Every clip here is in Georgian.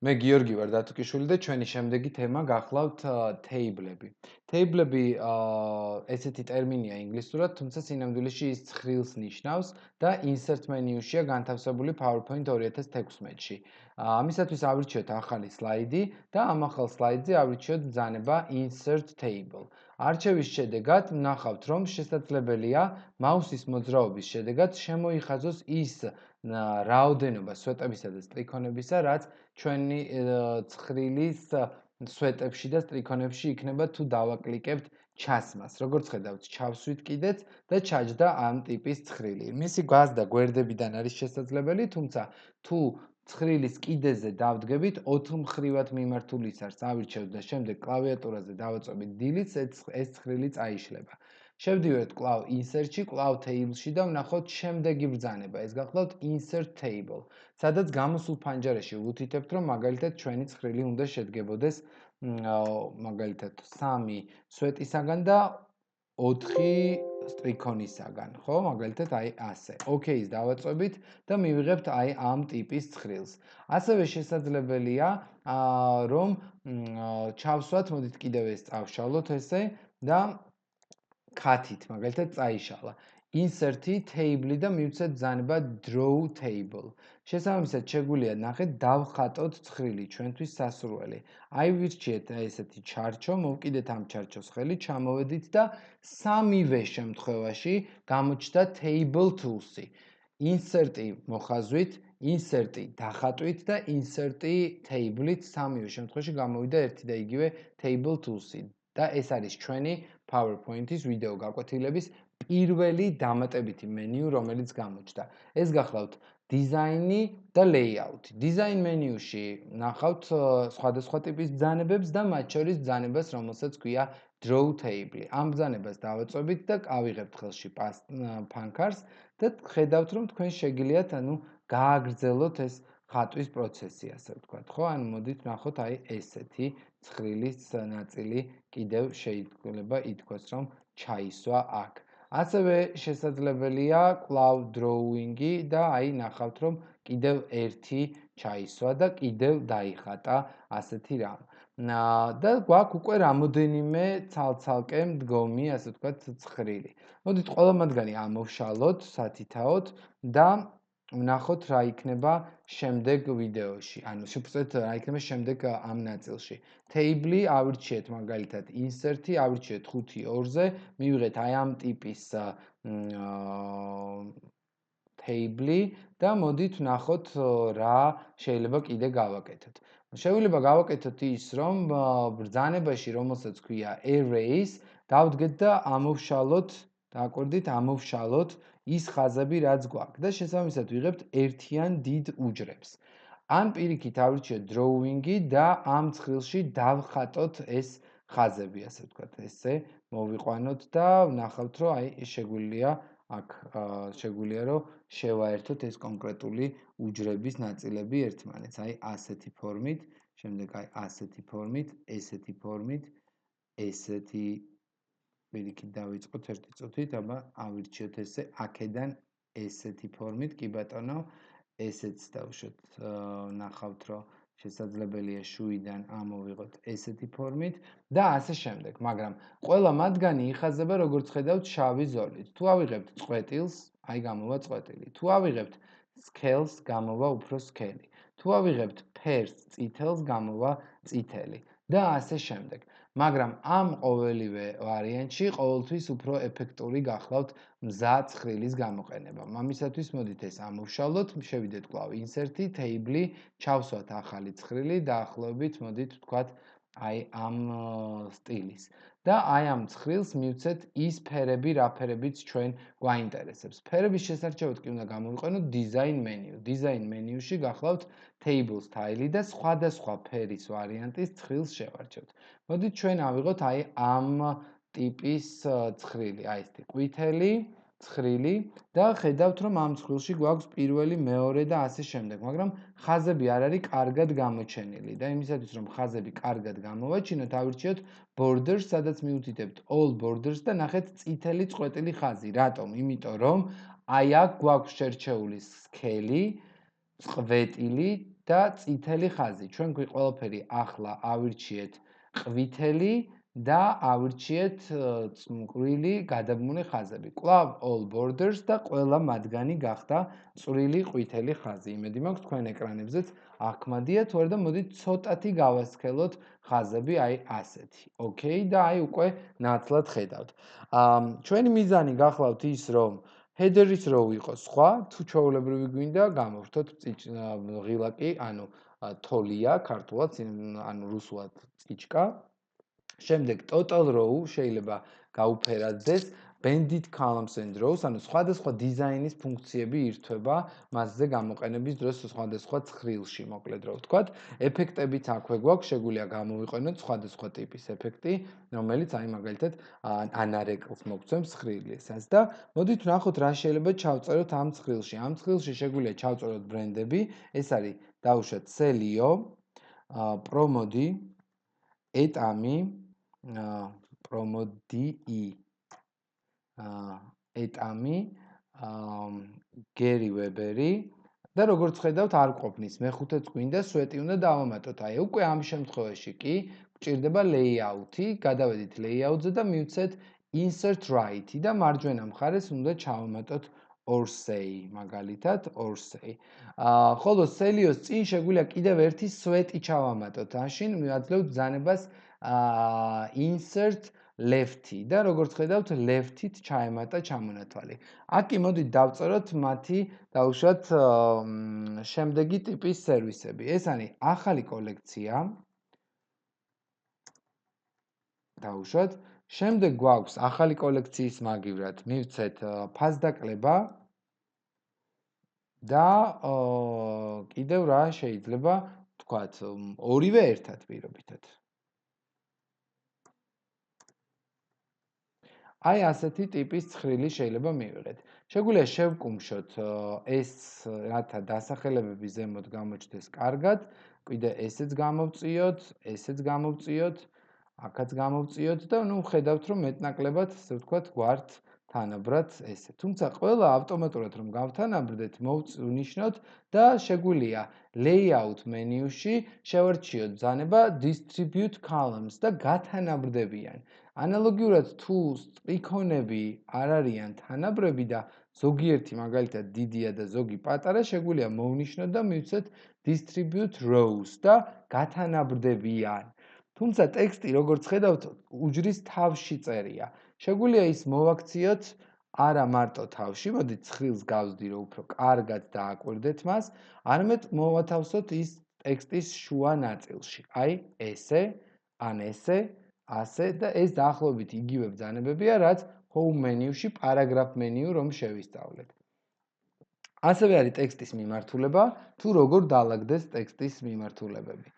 მე გიორგი ვარ დათუქიშვილი და ჩვენი შემდეგი თემა გახლავთ თეიბლები. თეიბლები ესეთი ტერმინია ინგლისურად, თუმცა სინამდვილეში ის ცხრილს ნიშნავს და insert menu-შია განთავსებული PowerPoint 2016-ში. ამისათვის ავირჩიოთ ახალი სლაიდი და ამ ახალ სლაიდზე ავირჩიოთ ბრძანება insert table. არჩევის შედეგად ვნახავთ, რომ შესაძლებელია მაუსის მოძრაობის შედეგად შემოიხაზოს ის რაოდენობა სვეტებისა და სტრიქონებისა, რაც ჩვენი ცხრილის სვეტებში და სტრიქონებში იქნება თუ დავაკლიკებთ ჩასმას. როგორც ხედავთ, ჩავსვით კიდეც და ჩაჯდა ამ ტიპის ცხრილი. მისი გაზდა გვერდებიდან არის შესაძლებელი, თუმცა თუ ცხრილის კიდეზე დავდგებით, 4 მხრივად მიმართული ის არის ავირჩევთ და შემდეგ კლავიატურაზე დავაწვევით delete, ეს ცხრილი წაიშლება. შევდივართ კვლავ insert-ში, კვლავ table-ში და ვნახოთ შემდეგი ბრძანება. ეს გახლავთ insert table. სადაც გამოსულ ფანჯარაში ვუთითებთ, რომ მაგალითად ჩვენი ცხრილი უნდა შედგებოდეს მაგალითად 3 სვეტისაგან და 4 სტრიქონისაგან, ხო? მაგალითად აი ასე. OK-ს დავაწვევით და მივიღებთ აი ამ ტიპის ცხრილს. ასევე შესაძლებელია რომ ჩავსვათ, მოდით კიდევ ეს წავშალოთ ესე და ქათით, მაგალითად წაიშალა. Insert-ი table და მივცეთ ბრძანება draw table. შესაბამისად შეგვიძლია ნახეთ დავხატოთ ცხრილი ჩვენთვის სასურველი. აი ვირჩიეთ ესეთი ჩარჩო, მოვკიდეთ ამ ჩარჩოს ხელი, ჩამოვედით და სამივე შემთხვევაში გამოჩნდა table tools-ი. Insert-ი მოხაზვით, insert-ი დახატვით და insert-ი table-ით სამივე შემთხვევაში გამოვიდა ერთი და იგივე table tools-ი. და ეს არის ჩვენი PowerPoint-ის ვიდეო გაკვეთილების პირველი დამატებითი მენიუ, რომელიც გამოჩნდა. ეს გახლავთ დიზაინი და layout-ი. Design menu-ში ნახავთ სხვადასხვა ტიპის ბრძანებებს და მათ შორის ბრძანებას, რომელსაც ქვია draw table. ამ ბრძანებას დავაწვევით და ავიღებთ ხელში ფანქარს და ხედავთ, რომ თქვენ შეგიძლიათ, გააგრძელოთ ეს ხატვის პროცესი, ასე ვთქვათ, ხო? მოდით ვნახოთ აი ესეთი ცხრილის ნაწილი კიდევ შეიძლება ითქვას, რომ ჩაისვა აქ. ასევე შესაძლებელია კვლავ drawing-ი და აი ნახავთ, რომ კიდევ ერთი ჩაისვა და კიდევ დაიხატა ასეთი რამ. და გვაქვს უკვე რამოდენიმე ცალ-ცალკე მდგომი, ასე ვთქვათ, ცხრილი. მოდით ყველა მათგანი ამოვშალოთ სათითაოდ და ვნახოთ რა იქნება შემდეგ ვიდეოში. შევწეთ რა იქნება შემდეგ ამ ნაწილში. Table-ი ავირჩიეთ მაგალითად insert-ი, ავირჩიეთ 5-2-ზე, მივიღეთ აი ამ ტიპის table-ი და მოდით ვნახოთ რა შეიძლება კიდე გავაკეთოთ. შეიძლება გავაკეთოთ ის, რომ ბრძანებაში, რომელსაც ქვია arrays, დავდგეთ და ამოვშალოთ, დააკვირდით, ამოვშალოთ ის ხაზები, რაც გვაქვს და შესაბამისად ვიღებთ ერთიან დიდ უჯრებს. ან პირიქით ავირჩიოთ drawing-ი და ამ ცხრილში დავხატოთ ეს ხაზები, ასე ვთქვათ, ესე მოვიყვანოთ და ვნახავთ, რომ აი შეგვიძლია აქ შეგვიძლია რომ შევაერთოთ ეს კონკრეტული უჯრების ნაწილები ერთმანეთს. აი ასეთი ფორმით, შემდეგ აი ასეთი ფორმით, ესეთი ფორმით, ესეთი პირიქით დავიწყოთ ერთი წუთით, აბა ავირჩიოთ ესე აქედან ესეთი ფორმით, კი ბატონო, ესეც დავუშვათ, ნახავთ, რომ შესაძლებელია შუიდან ამოვიღოთ ესეთი ფორმით და ასე შემდეგ. მაგრამ ყველა მათგანი იხაზება როგორც ხედავთ შავი ზოლით. თუ ავიღებთ წყვეტილს, აი გამოვა წყვეტილი. თუ ავიღებთ scales, გამოვა უფრო სქელი. თუ ავიღებთ ფერს, წითელს, გამოვა წითელი და ასე შემდეგ. მაგრამ ამ ყოველივე ვარიანტში ყოველთვის უფრო ეფექტური გახლავთ მზა ცხრილის გამოყენება. ამისათვის მოდით ეს ამოვშალოთ, შევიდეთ კვლავ insert-ი, table-ი, ჩავსვათ ახალი ცხრილი დაახლოებით, მოდით ვთქვათ, აი ამ სტილის. და აი ამ ცხრილს მივცეთ ის ფერები, რა ფერებიც ჩვენ გვაინტერესებს. ფერების შესარჩევად კი უნდა გამოვიყენოთ design menu. Design menu-ში გახლავთ table style-ი და სხვადასხვა ფერის ვარიანტის ცხრილს შევარჩევთ. მოდით ჩვენ ავიღოთ აი ამ ტიპის ცხრილი, აი ესეთი ყვითელი ცხრილი და ხედავთ, რომ ამ ცხრილში გვაქვს პირველი, მეორე და ასე შემდეგ, მაგრამ ხაზები არ არის კარგად გამოჩენილი და იმისათვის, რომ ხაზები კარგად გამოვაჩინოთ, ავირჩიოთ borders, სადაც მივუთითებთ all borders და ნახეთ წითელი წყვეტილი ხაზი. რატომ? იმიტომ, რომ აი აქ გვაქვს შერჩეული სქელი, წყვეტილი და წითელი ხაზი. ჩვენ გვი ყველაფერი ახლა ავირჩიეთ ყვითელი და ავირჩიეთ წვრილი გადაბმული ხაზები. კვლავ all borders და ყველა მათგანი გახდა წვრილი ყვითელი ხაზი. იმედი მაქვს თქვენ ეკრანებზეც ახმადიათ ვარ და მოდით ცოტათი გავასქელოთ ხაზები აი ასეთი. ოკეი და აი უკვე ნათლად ხედავთ. ჩვენი მიზანი გახლავთ ის რომ header-ის რო იყოს სხვა, თუ ჩვეულებრივი გვინდა გამოვხდოთ ღილაკი, ანუ თოლია ქართულად, ანუ რუსულად წიჭკა. შემდეგ total row შეიძლება გაუფერადდეს banded columns and rows, ანუ სხვადასხვა დიზაინის ფუნქციები ირთვება მასზე გამოყენების დროს სხვადასხვა ცხრილში, მოკლედ რო ვთქვათ. ეფექტებიც აქვე გვაქვს, შეგვიძლია გამოვიყენოთ სხვადასხვა ტიპის ეფექტი, რომელიც აი მაგალითად ანარეკლს მოგცემს ცხრილისას და მოდით ვნახოთ რა შეიძლება ჩავწეროთ ამ ცხრილში. ამ ცხრილში შეგვიძლია ჩავწეროთ ბრენდები, ეს არის დავუშვათ Celio, Promodi, Etami, Promodi, Etami, Gary Weberi და როგორც ხედავთ არ ყოფნის, მეხუთეც გვინდა სვეტი უნდა დავამატოთ. აი უკვე ამ შემთხვევაში კი გვჭირდება layout-ი, გადავედით layout-ზე და მივცეთ insert right-ი და მარჯვენა მხარეს უნდა ჩავამატოთ Orsay, მაგალითად Orsay. ხოლო Celio-ს წინ შეგვიძლია კიდევ ერთი სვეტი ჩავამატოთ. მაშინ მივაძლევთ ბრძანებას insert left-ი და როგორც ხედავთ left-ით ჩაემატა ჩამონათვალი. აქ კი მოდით დავწეროთ მათი დავუშვათ შემდეგი ტიპის სერვისები. ეს არის ახალი კოლექცია. დავუშვათ. შემდეგ გვაქვს ახალი კოლექციის მაგივრად მივცეთ ფასდაკლება და კიდევ რა შეიძლება ვთქვათ, ორივე ერთად პირობითად. აი ასეთი ტიპის ცხრილი შეიძლება მივიღეთ. შეგვიძლია შევკუმშოთ ეს რათა დასახელებები ზემოთ გამოჩნდეს კარგად, კიდე ესეც გამოვწიოთ, ესეც გამოვწიოთ, აქაც გამოვწიოთ და ნუ ხედავთ რომ მეტნაკლებად, ასე ვთქვათ, გვართ თანაბრად ესე. თუმცა ყველა ავტომატურად რომ გავთანაბრდეთ, მოვნიშნოთ და შეგვიძლია layout მენიუში შევარჩიოთ ბრძანება distribute columns და გათანაბრდებიან. ანალოგიურად თუ სტრიქონები არ არიან თანაბრები და ზოგიერთი მაგალითად დიდია და ზოგი პატარა, შეგვიძლია მოვნიშნოთ და მივცეთ distribute rows და გათანაბრდებიან. თუმცა ტექსტი როგორც ხედავთ უჯრის თავში წერია. შეგვიძლია ის მოვაქციოთ არა მარტო თავში, მოდით ცხრილს გავზდი რომ უფრო კარგად დააკვირდეთ მას, არამედ მოვათავსოთ ის ტექსტის შუა ნაწილში. აი ესე, ან ესე, ასე და ეს დაახლოებით იგივე ბრძანებებია, რაც home menu-ში paragraph menu რომ შევისწავლეთ. ასევე არის ტექსტის მიმართულება, თუ როგორ დაალაგდეს ტექსტის მიმართულებები.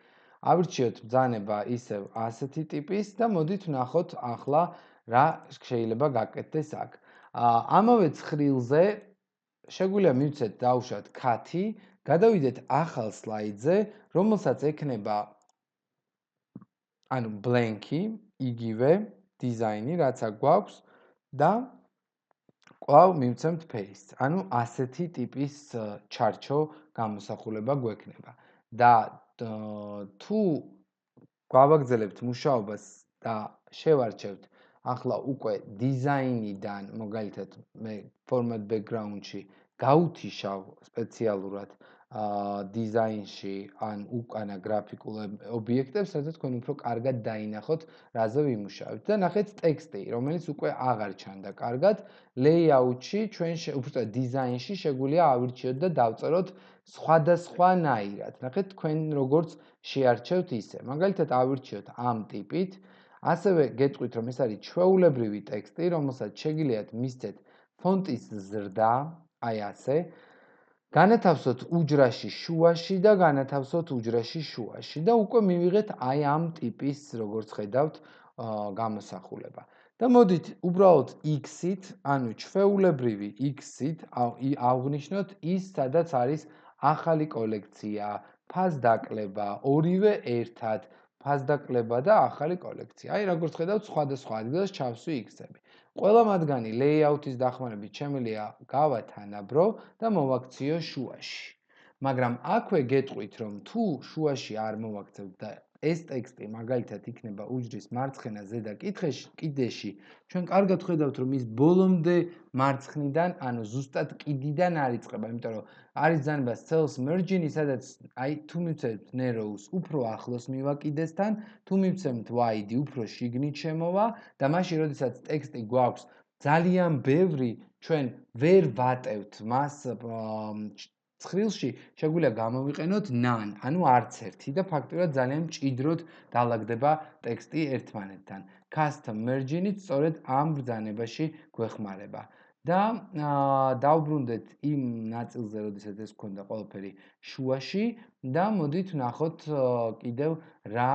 ავირჩიოთ ბრძანება ისევ ასეთი ტიპის და მოდით ვნახოთ ახლა რა შეიძლება გაკეთდეს აქ. ამავე ცხრილზე შეგვიძლია მივცეთ დავუშვათ cut-ი, გადავიდეთ ახალ სლაიდზე, რომელსაც ექნება ანუ blank-ი, იგივე დიზაინი, რაც აქ გვაქვს და კვლავ მივცემთ paste. ანუ ასეთი ტიპის ჩარჩო გამოსახულება გვექნება. და თუ გავაგრძელებთ მუშაობას და შევარჩევთ ახლა უკვე დიზაინიდან, მაგალითად მე format background-ში გავუთიშავ სპეციალურად დიზაინში ან უკანა გრაფიკულ ობიექტებს, სადაც თქვენ უფრო კარგად დაინახოთ, რაზე ვიმუშავებთ. და ნახეთ ტექსტი, რომელიც უკვე აღარ ჩანდა კარგად, layout-ში ჩვენ უბრალოდ დიზაინში შეგვიძლია ავირჩიოთ და დავწეროთ სხვადასხვანაირად. ნახეთ თქვენ როგორც შეარჩევთ ისე. მაგალითად ავირჩიოთ ამ ტიპით. ასევე გეტყვით რომ ეს არის ჩვეულებრივი ტექსტი, რომელსაც შეგიძლიათ მისცეთ ფონტის ზრდა, აი ასე. განათავსოთ უჯრაში შუაში და განათავსოთ უჯრაში შუაში და უკვე მივიღეთ აი ამ ტიპის, როგორც ხედავთ, გამოსახულება. და მოდით უბრალოდ X-ით, ანუ ჩვეულებრივი X-ით ავღნიშნოთ ის, სადაც არის ახალი კოლექცია, ფასდაკლება, ორივე ერთად, ფასდაკლება და ახალი კოლექცია. აი როგორც ხედავთ, სხვადასხვა ადგილას ჩავსვი X-ები. ყველა მათგანი layout-ის დახმარებით შემიძლია გავათანაბრო და მოვაქციო შუაში. მაგრამ აქვე გეტყვით, რომ თუ შუაში არ მოვაქცევთ და ეს ტექსტი მაგალითად იქნება უჯრის მარცხენა ზედა კიდეში, ჩვენ კარგად ხედავთ, რომ ის ბოლომდე მარცხნიდან, ანუ ზუსტად კიდიდან არ იწყება, იმიტომ რომ არის ბრძანება cells merging, სადაც აი თუ მივცემთ narrows უფრო ახლოს მივა კიდესთან, თუ მივცემთ wide უფრო შიგნით შემოვა და მაშინ როდესაც ტექსტი გვაქვს ძალიან ბევრი, ჩვენ ვერ ვატევთ მას ცხრილში, შეგვიძლია გამოვიყენოთ none, ანუ არც ერთი და ფაქტობრივად ძალიან მჭიდროდ დაალაგდება ტექსტი ერთმანეთთან. Custom merging-ით სწორედ ამ ბრძანებაში გვეხმარება. და დავბრუნდეთ იმ ნაწილზე, როდესაც ეს გვქონდა ყველაფერი შუაში და მოდით ვნახოთ კიდევ რა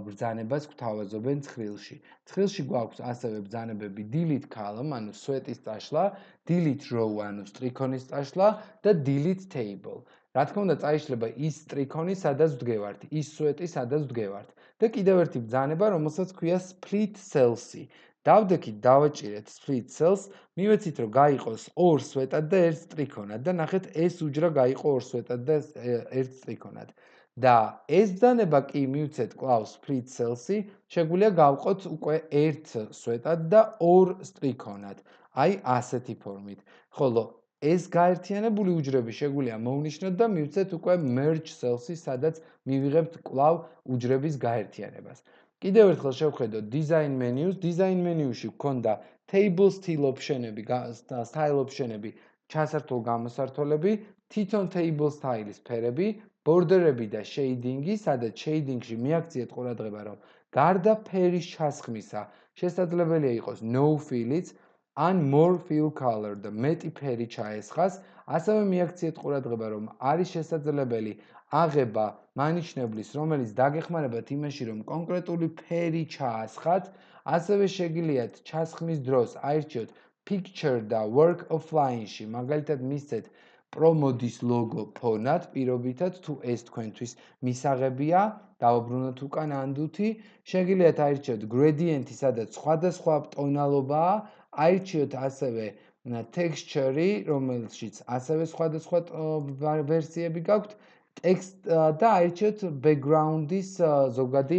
ბრძანებას გვთავაზობენ ცხრილში. ცხრილში გვაქვს ასევე ბრძანებები delete column, ანუ სვეტის წაშლა, delete row, ანუ სტრიქონის წაშლა და delete table. რა თქმა უნდა, წაიშლება ის სტრიქონი, სადაც ვდგევართ, ის სვეტი, სადაც ვდგევართ. და კიდევ ერთი ბრძანება, რომელსაც ქვია split cells-ი. დავდექით, დავაჭირეთ split cells, მივეცით, რომ გაიყოს ორ სვეტად და ერთ სტრიქონად და ნახეთ, ეს უჯრა გაიყო ორ სვეტად და ერთ სტრიქონად. და ეს ბრძანება კი მივცეთ კлау split cells-ი, შეგვიძლია გავყოთ უკვე ერთ სვეტად და ორ სტრიქონად. აი ასეთი ფორმით. ხოლო ეს გაერთიანებული უჯრები შეგვიძლია მოვნიშნოთ და მივცეთ უკვე merge cells-ი, სადაც მივიღებთ კлау უჯრების გაერთიანებას. კიდევ ერთხელ შევხედოთ design menus. design menu-ში გვქონდა table style option-ები, ჩასართულ გამოსართულები, თვითონ table style-ის ფერები, border-ები და shading-ი, სადაც shading-ში მიაქციეთ ყურადღება, რომ გარდა ფერის ჩასხმისა, შესაძლებელია იყოს no fill-იც, ან more fill color და მეტი ფერი ჩაესხას, ასევე მიაქციეთ ყურადღება, რომ არის შესაძლებელი აღება მანიშნებლის, რომელიც დაგეხმარებათ იმაში, რომ კონკრეტული ფერი ჩაასხათ, ასევე შეგიძლიათ ჩასხმის დროს აირჩიოთ picture და work offline-ში, მაგალითად მისცეთ პრომოდის ლოგო ფონად, პირობითად თუ ეს თქვენთვის მისაღებია, დავაბრუნოთ უკან ანდუთი, შეგიძლიათ აირჩიოთ gradient-ი, სადაც სხვადასხვა ტონალობაა, აირჩიოთ ასევე texture-ი, რომელშიც ასევე სხვადასხვა ვერსიები გაქვთ, text და აირჩიოთ background-ის ზოგადი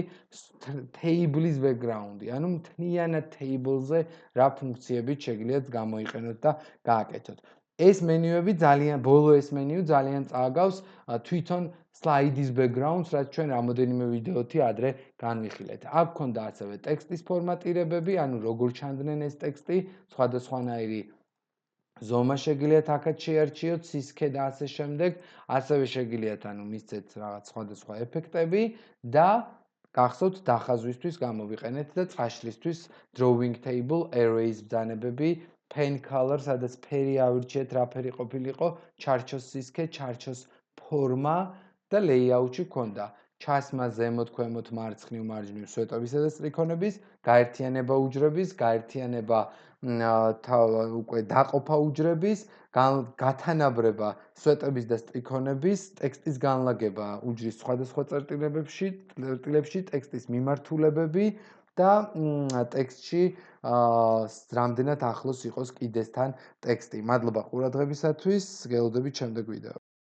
table-ის background-ი, ანუ მთლიანად table-ზე რა ფუნქციებით შეგიძლიათ გამოიყენოთ და გააკეთოთ. ეს მენიუები ბოლო ეს მენიუ ძალიან წააგავს თვითონ slide-ის background-ს, რაც ჩვენ რამოდენიმე ვიდეოთი ადრე განვიხილეთ. აქ გქონდა ასევე ტექსტის ფორმატირებები, ანუ როგორ ჩანდნენ ეს ტექსტი, სხვადასხვანაირი ზომა შეგიძლიათ აქაც შეარჩიოთ, სისქე და ასე შემდეგ, ასევე შეგიძლიათ მისცეთ რაღაც სხვადასხვა ეფექტები და გახსოვთ დახაზვისთვის გამოვიყენეთ და წაშლისთვის drawing table, erase ბრძანებები, pen color, სადაც ფერი ავირჩიეთ, რა ფერი ყოფილიყო, ჩარჩოს სისქე, ჩარჩოს ფორმა და layout-ში გქონდა ჩასმა ზემოთ, ქვემოთ, მარცხნივ, მარჯვნივ სვეტებისა და სტრიქონების, გაერთიანება უჯრების, გაერთიანება უკვე დაყოფა უჯრების, გათანაბრება სვეტების და სტრიქონების, ტექსტის განლაგება უჯრის სხვადასხვა წერტილებში, ტექსტის მიმართულებები და ტექსტში რამდენად ახლოს იყოს კიდესთან ტექსტი. მადლობა ყურადღებისათვის, გელოდებით შემდეგ ვიდეოში.